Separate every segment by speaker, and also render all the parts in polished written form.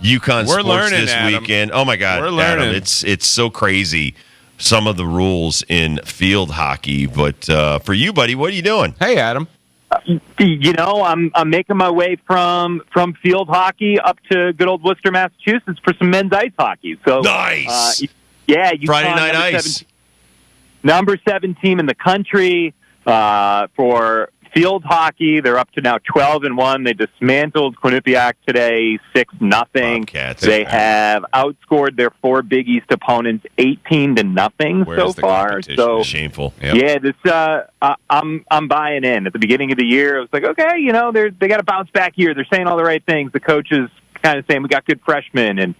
Speaker 1: UConn
Speaker 2: We're
Speaker 1: Sports
Speaker 2: learning,
Speaker 1: this
Speaker 2: Adam.
Speaker 1: weekend. Oh, my God,
Speaker 2: We're learning.
Speaker 1: Adam, it's so crazy, some of the rules in field hockey. But for you, buddy, what are you doing?
Speaker 2: Hey, Adam.
Speaker 3: I'm making my way from field hockey up to good old Worcester, Massachusetts for some men's ice hockey. So
Speaker 1: Nice.
Speaker 3: UConn,
Speaker 1: Friday night
Speaker 3: number
Speaker 1: ice.
Speaker 3: Number 7 team in the country for field hockey. They're up to now 12-1. They dismantled Quinnipiac today, 6-0.
Speaker 1: Bobcats.
Speaker 3: They have outscored their 4 Big East opponents 18-0
Speaker 2: Where's
Speaker 3: so
Speaker 2: the
Speaker 3: far.
Speaker 2: competition?
Speaker 3: So
Speaker 1: Shameful.
Speaker 2: Yep.
Speaker 3: yeah, this I'm buying in. At the beginning of the year, I was like, okay, they got to bounce back here. They're saying all the right things. The coaches kind of saying we got good freshmen, and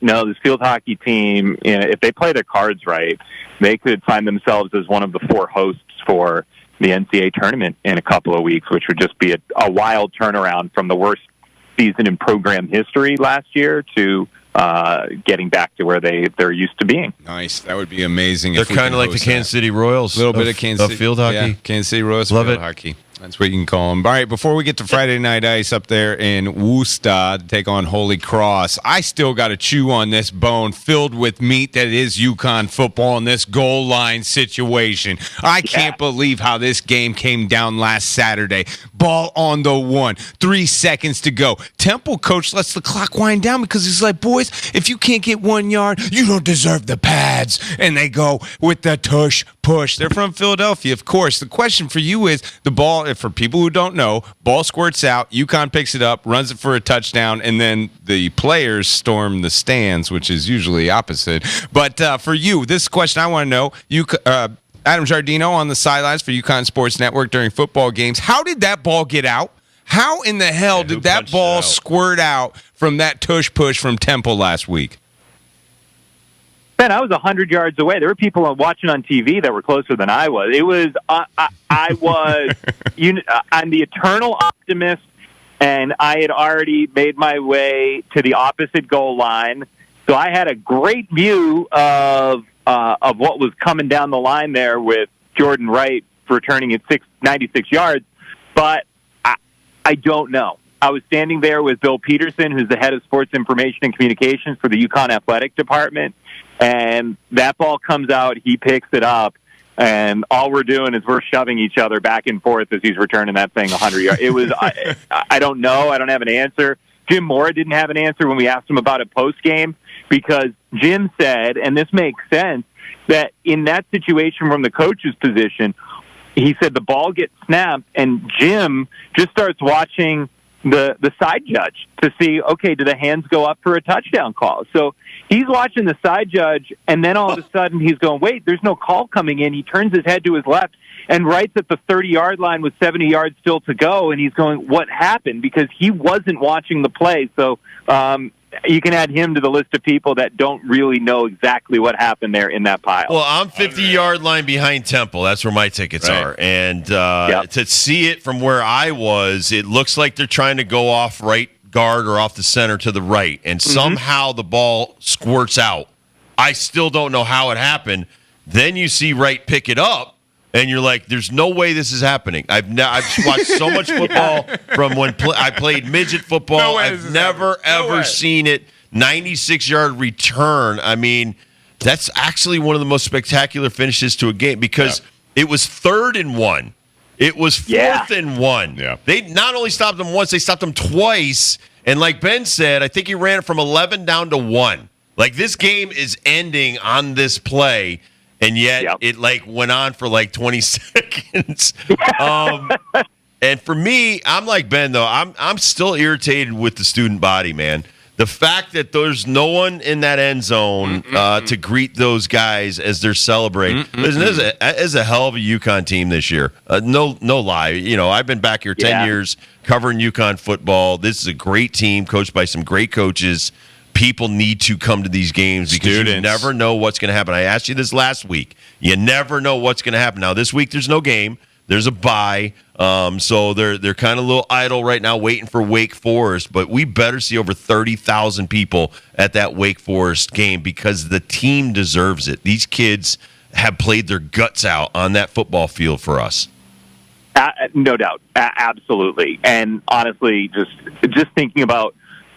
Speaker 3: no, this field hockey team, if they play their cards right, they could find themselves as one of the 4 hosts for the NCAA tournament in a couple of weeks, which would just be a wild turnaround from the worst season in program history last year to getting back to where they're used to being.
Speaker 2: Nice. That would be amazing.
Speaker 1: They're
Speaker 2: if we
Speaker 1: kind
Speaker 2: can
Speaker 1: of like the
Speaker 2: host
Speaker 1: Kansas
Speaker 2: that.
Speaker 1: City Royals.
Speaker 2: A little bit of Kansas City
Speaker 1: field hockey.
Speaker 2: Yeah, Kansas City Royals
Speaker 1: Love
Speaker 2: field
Speaker 1: it.
Speaker 2: hockey. That's what you can call them. All right, before we get to Friday Night Ice up there in Worcester to take on Holy Cross, I still got to chew on this bone filled with meat that is UConn football in this goal line situation. I can't believe how this game came down last Saturday. Ball on the 1, 3 seconds to go. Temple coach lets the clock wind down because he's like, boys, if you can't get 1 yard, you don't deserve the pads. And they go with the tush push. They're from Philadelphia, of course. The question for you is the ball, for people who don't know, ball squirts out, UConn picks it up, runs it for a touchdown, and then the players storm the stands, which is usually opposite. But for you, this question I want to know, Adam Giardino on the sidelines for UConn Sports Network during football games, how did that ball get out? How in the hell did that ball squirt out from that tush push from Temple last week?
Speaker 3: Ben, I was 100 yards away. There were people watching on TV that were closer than I was. It was, I was, I'm the eternal optimist, and I had already made my way to the opposite goal line. So I had a great view of what was coming down the line there with Jordan Wright returning at 96 yards. But I don't know. I was standing there with Bill Peterson, who's the head of sports information and communications for the UConn athletic department. And that ball comes out, he picks it up, and all we're doing is we're shoving each other back and forth as he's returning that thing 100 yards. It was, I don't know. I don't have an answer. Jim Mora didn't have an answer when we asked him about it post-game because Jim said, and this makes sense, that in that situation from the coach's position, he said the ball gets snapped, and Jim just starts watching the side judge to see, okay, do the hands go up for a touchdown call? So he's watching the side judge, and then all of a sudden he's going, wait, there's no call coming in. He turns his head to his left and Wright's at the 30-yard line with 70 yards still to go, and he's going, what happened? Because he wasn't watching the play. So you can add him to the list of people that don't really know exactly what happened there in that pile.
Speaker 1: Well, I'm 50-yard line behind Temple. That's where my tickets are. And to see it from where I was, it looks like they're trying to go off right guard or off the center to the right. And somehow the ball squirts out. I still don't know how it happened. Then you see Wright pick it up, and you're like, there's no way this is happening. I've watched so much football from when I played midget football. I've never, ever seen it. 96-yard return. I mean, that's actually one of the most spectacular finishes to a game because it was 3rd and 1. It was 4th and 1.
Speaker 2: Yeah.
Speaker 1: They not only stopped them once, they stopped them twice. And like Ben said, I think he ran it from 11 down to 1. Like, this game is ending on this play, and yet it like went on for like 20 seconds. And for me, I'm like Ben though. I'm still irritated with the student body, man. The fact that there's no one in that end zone to greet those guys as they're celebrating. Listen, this is a hell of a UConn team this year. No lie. You know, I've been back here 10 years covering UConn football. This is a great team coached by some great coaches. People need to come to these games because you never know what's going to happen. I asked you this last week. You never know what's going to happen. Now, this week there's no game. There's a bye. So they're kind of a little idle right now waiting for Wake Forest. But we better see over 30,000 people at that Wake Forest game because the team deserves it. These kids have played their guts out on that football field for us.
Speaker 3: No doubt. Absolutely. And honestly, just thinking about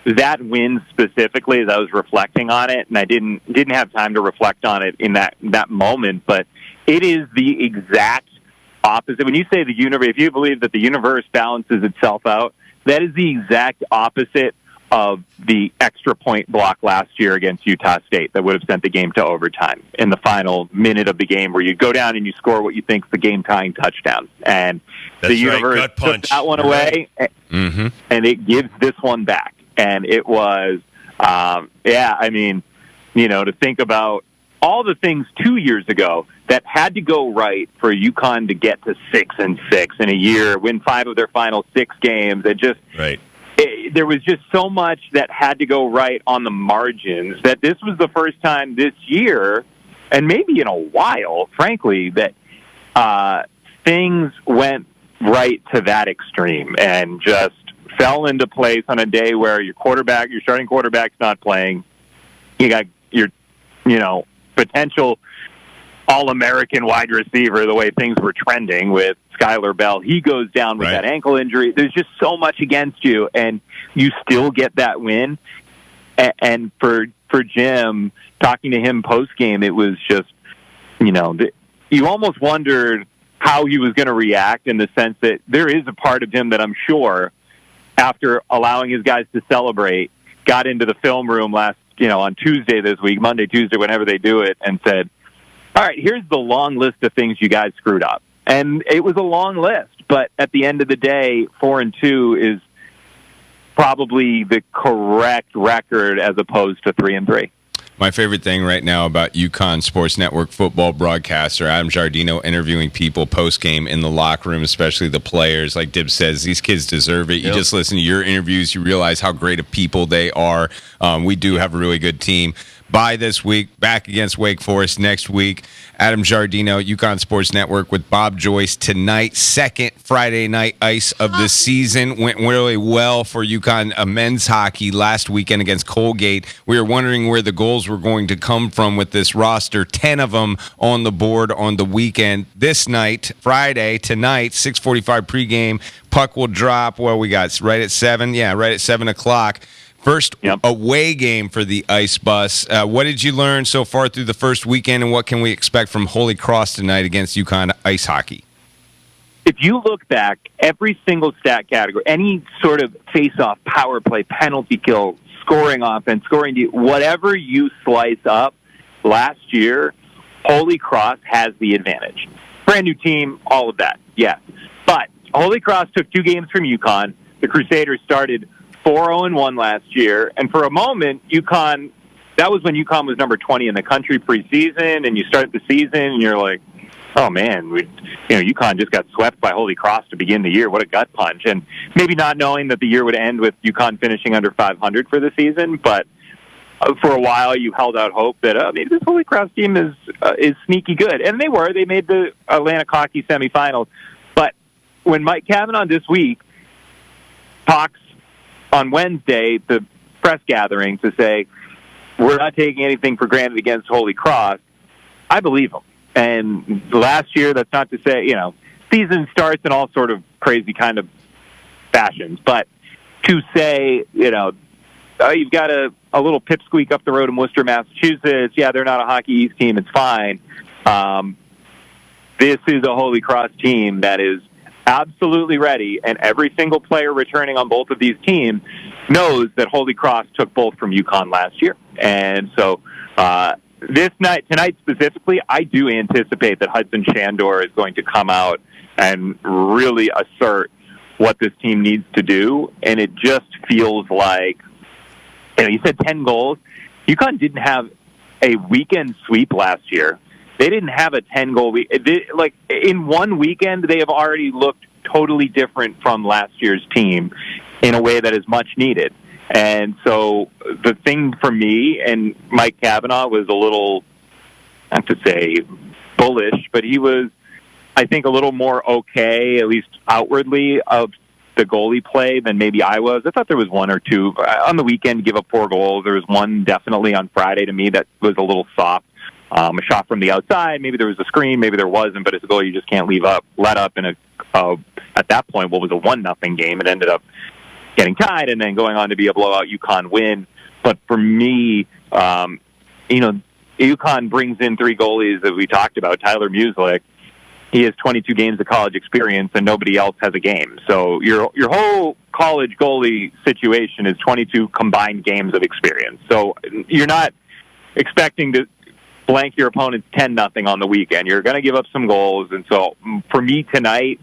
Speaker 3: that win specifically, as I was reflecting on it, and I didn't have time to reflect on it in that moment, but it is the exact opposite. When you say the universe, if you believe that the universe balances itself out, that is the exact opposite of the extra point block last year against Utah State that would have sent the game to overtime in the final minute of the game, where you go down and you score what you think is the game-tying touchdown. And the universe took that one away, and it gives this one back. And it was, to think about all the things 2 years ago that had to go right for UConn to get to 6-6 in a year, win 5 of their final 6 games. There was just so much that had to go right on the margins that this was the first time this year, and maybe in a while, frankly, that things went right to that extreme and just fell into place on a day where your starting quarterback's not playing. You got your, potential All-American wide receiver, the way things were trending with Skylar Bell. He goes down with that ankle injury. There's just so much against you, and you still get that win. And for Jim, talking to him post-game, it was just, you almost wondered how he was going to react, in the sense that there is a part of him that I'm sure, after allowing his guys to celebrate, got into the film room on Tuesday this week, Monday, Tuesday, whenever they do it, and said, all right, here's the long list of things you guys screwed up. And it was a long list, but at the end of the day, 4-2 is probably the correct record as opposed to 3-3.
Speaker 2: My favorite thing right now about UConn Sports Network football broadcaster Adam Giardino interviewing people post-game in the locker room, especially the players. Like Dib says, these kids deserve it. You just listen to your interviews, you realize how great of people they are. We do have a really good team. Bye this week, back against Wake Forest next week. Adam Giardino, UConn Sports Network with Bob Joyce tonight. Second Friday night ice of the season. Went really well for UConn men's hockey last weekend against Colgate. We were wondering where the goals were going to come from with this roster. 10 of them on the board on the weekend. This night, Friday, tonight, 6:45 pregame. Puck will drop. Well, we got right at 7. Yeah, right at 7 o'clock. First away game for the Ice Bus. What did you learn so far through the first weekend, and what can we expect from Holy Cross tonight against UConn ice hockey?
Speaker 3: If you look back, every single stat category, any sort of face-off, power play, penalty kill, scoring offense, scoring, whatever you slice up, last year, Holy Cross has the advantage. Brand new team, all of that, yes. But Holy Cross took 2 games from UConn. The Crusaders started 4-0-1 last year, and for a moment, that was when UConn was number 20 in the country preseason, and you start the season, and you're like, oh man, UConn just got swept by Holy Cross to begin the year. What a gut punch. And maybe not knowing that the year would end with UConn finishing under 500 for the season, but for a while you held out hope that maybe this Holy Cross team is sneaky good. And they were. They made the Atlantic Hockey semifinals. But when Mike Cavanaugh this week talks on Wednesday, the press gathering, to say, we're not taking anything for granted against Holy Cross, I believe him. And last year, that's not to say, season starts in all sort of crazy kind of fashions. But to say, you've got a little pipsqueak up the road in Worcester, Massachusetts. Yeah, they're not a Hockey East team. It's fine. This is a Holy Cross team that is absolutely ready, and every single player returning on both of these teams knows that Holy Cross took both from UConn last year. And so tonight specifically, I do anticipate that Hudson Shandor is going to come out and really assert what this team needs to do. And it just feels like, you said 10 goals. UConn didn't have a weekend sweep last year. They didn't have a 10-goal week. In one weekend, they have already looked totally different from last year's team in a way that is much needed. And so the thing for me, and Mike Cavanaugh was a little, not to say bullish, but he was, I think, a little more okay, at least outwardly, of the goalie play than maybe I was. I thought there was 1 or 2 on the weekend, give up 4 goals. There was one definitely on Friday to me that was a little soft. A shot from the outside, maybe there was a screen, maybe there wasn't, but it's a goal you just can't let up in at that point, what was a 1-0 game. It ended up getting tied and then going on to be a blowout UConn win. But for me, UConn brings in 3 goalies that we talked about. Tyler Musialik, he has 22 games of college experience, and nobody else has a game. So your whole college goalie situation is 22 combined games of experience. So you're not expecting to blank your opponents 10-0 on the weekend. You're going to give up some goals. And so for me tonight,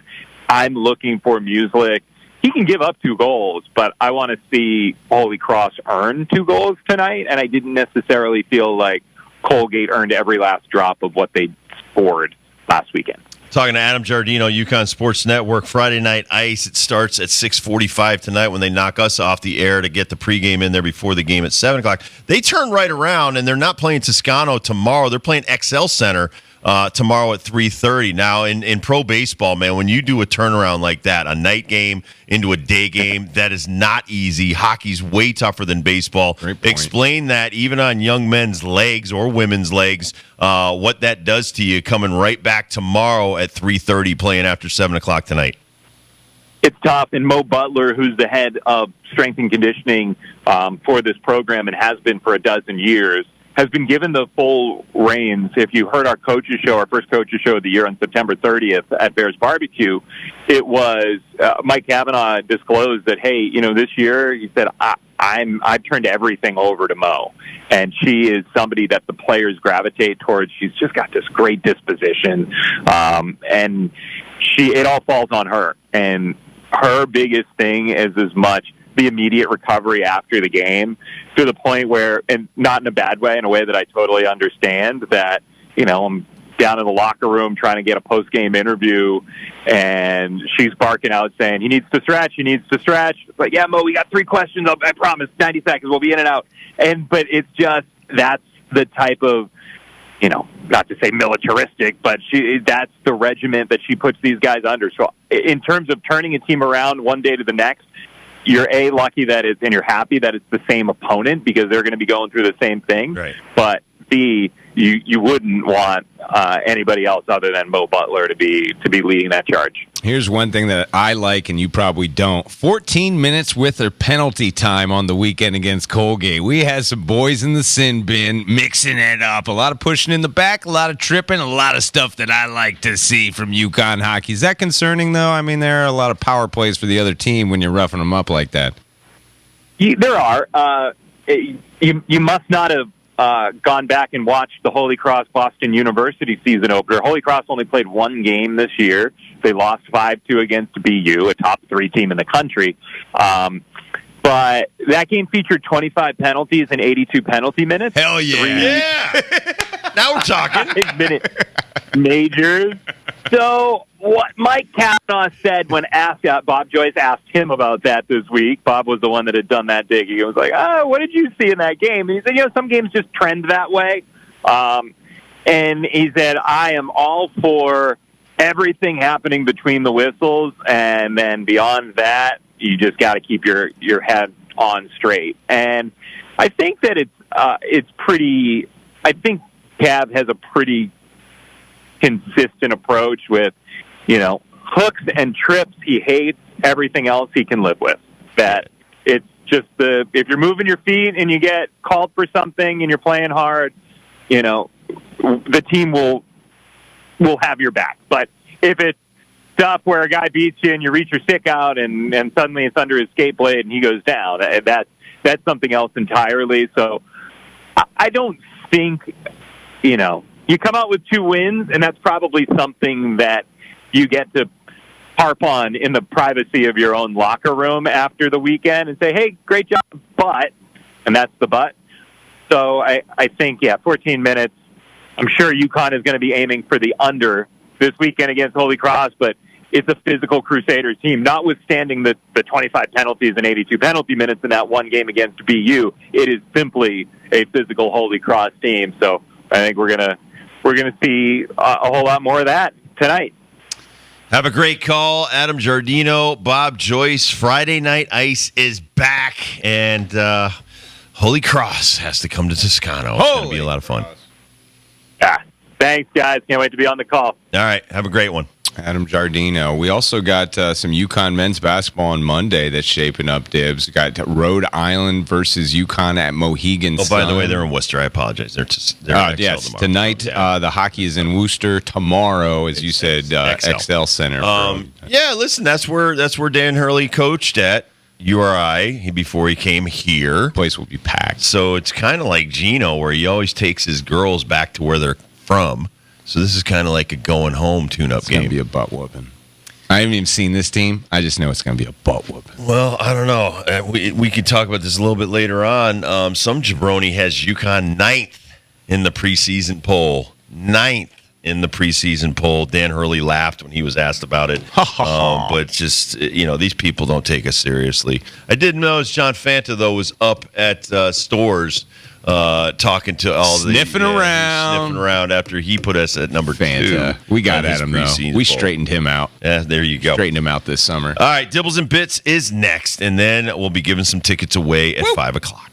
Speaker 3: I'm looking for Musialik. He can give up 2 goals, but I want to see Holy Cross earn 2 goals tonight, and I didn't necessarily feel like Colgate earned every last drop of what they scored last weekend.
Speaker 1: Talking to Adam Giardino, UConn Sports Network. Friday Night Ice. It starts at 6:45 tonight when they knock us off the air to get the pregame in there before the game at 7 o'clock. They turn right around, and they're not playing Toscano tomorrow. They're playing XL Center tomorrow at 3:30. Now, in pro baseball, man, when you do a turnaround like that, a night game into a day game, that is not easy. Hockey's way tougher than baseball. Explain that even on young men's legs or women's legs, what that does to you coming right back tomorrow at 3:30 playing after 7 o'clock tonight.
Speaker 3: It's tough, and Mo Butler, who's the head of strength and conditioning for this program and has been for a dozen years, has been given the full reins. If you heard our coaches show, our first coaches show of the year on September 30th at Bears Barbecue, it was Mike Cavanaugh disclosed that, hey, this year, he said, I've turned everything over to Mo. And she is somebody that the players gravitate towards. She's just got this great disposition. And it all falls on her. And her biggest thing is as much the immediate recovery after the game, to the point where, and not in a bad way, in a way that I totally understand, that, I'm down in the locker room trying to get a post-game interview, and she's barking out saying, he needs to stretch. But yeah, Mo, we got 3 questions. I promise, 90 seconds, we'll be in and out. But it's just, that's the type of, not to say militaristic, but that's the regiment that she puts these guys under. So in terms of turning a team around one day to the next, you're lucky that it's, and you're happy that it's the same opponent because they're going to be going through the same thing.
Speaker 1: Right.
Speaker 3: But B, you wouldn't want anybody else other than Mo Butler to be leading that charge.
Speaker 2: Here's one thing that I like, and you probably don't. 14 minutes with their penalty time on the weekend against Colgate. We had some boys in the sin bin mixing it up. A lot of pushing in the back, a lot of tripping, a lot of stuff that I like to see from UConn hockey. Is that concerning, though? I mean, there are a lot of power plays for the other team when you're roughing them up like that.
Speaker 3: There are. You must not have gone back and watched the Holy Cross Boston University season opener. Holy Cross only played 1 game this year. They lost 5-2 against BU, a top 3 team in the country. But that game featured 25 penalties and 82 penalty minutes.
Speaker 2: Hell yeah.
Speaker 1: Yeah. Now we're talking.
Speaker 3: 5-minute majors. So what Mike Cavanaugh said when Bob Joyce asked him about that this week, Bob was the one that had done that dig. He was like, what did you see in that game? And he said, some games just trend that way. And he said, I am all for everything happening between the whistles, and then beyond that, you just got to keep your head on straight. And I think that it's pretty. I think Cav has a pretty consistent approach with, hooks and trips he hates. Everything else he can live with. That it's just if you're moving your feet and you get called for something and you're playing hard, the team will have your back. But if it's stuff where a guy beats you and you reach your stick out and suddenly it's under his skate blade and he goes down, that's something else entirely. So I don't think, you come out with 2 wins, and that's probably something that you get to harp on in the privacy of your own locker room after the weekend and say, hey, great job, but, and that's the but. So I think, 14 minutes. I'm sure UConn is going to be aiming for the under this weekend against Holy Cross, but it's a physical Crusaders team. Notwithstanding the 25 penalties and 82 penalty minutes in that 1 game against BU, it is simply a physical Holy Cross team. So I think we're gonna see a whole lot more of that tonight.
Speaker 1: Have a great call, Adam Giardino, Bob Joyce. Friday Night Ice is back, and Holy Cross has to come to Toscano. It's going to be a lot of fun.
Speaker 3: Thanks, guys. Can't wait to be on the call.
Speaker 1: All right. Have a great one.
Speaker 2: Adam Giardino. We also got some UConn men's basketball on Monday that's shaping up, Dibs. We got Rhode Island versus UConn at Mohegan Sun.
Speaker 1: Oh, by the way, they're in Worcester. I apologize. They're
Speaker 2: yes,
Speaker 1: tomorrow.
Speaker 2: tonight the hockey is in Worcester. Tomorrow, as you said, XL Center.
Speaker 1: Yeah, listen, that's where Dan Hurley coached at URI before he came here.
Speaker 2: Place will be packed.
Speaker 1: So it's kind of like Gino, where he always takes his girls back to where they're from. So this is kind of like a going home tune-up game.
Speaker 2: It's going to be a butt whooping. I haven't even seen this team. I just know it's going to be a butt whooping.
Speaker 1: Well, I don't know. We could talk about this a little bit later on. Some jabroni has UConn 9th in the preseason poll. 9th in the preseason poll. Dan Hurley laughed when he was asked about it. But just, these people don't take us seriously. I did notice John Fanta, though, was up at Stores talking to all
Speaker 2: sniffing
Speaker 1: around after he put us at number
Speaker 2: Fanta.
Speaker 1: 2.
Speaker 2: We got at him, though. We straightened him out.
Speaker 1: Yeah, there you go.
Speaker 2: Straightened him out this summer.
Speaker 1: All right, Dibbles and Bits is next, and then we'll be giving some tickets away at 5 o'clock.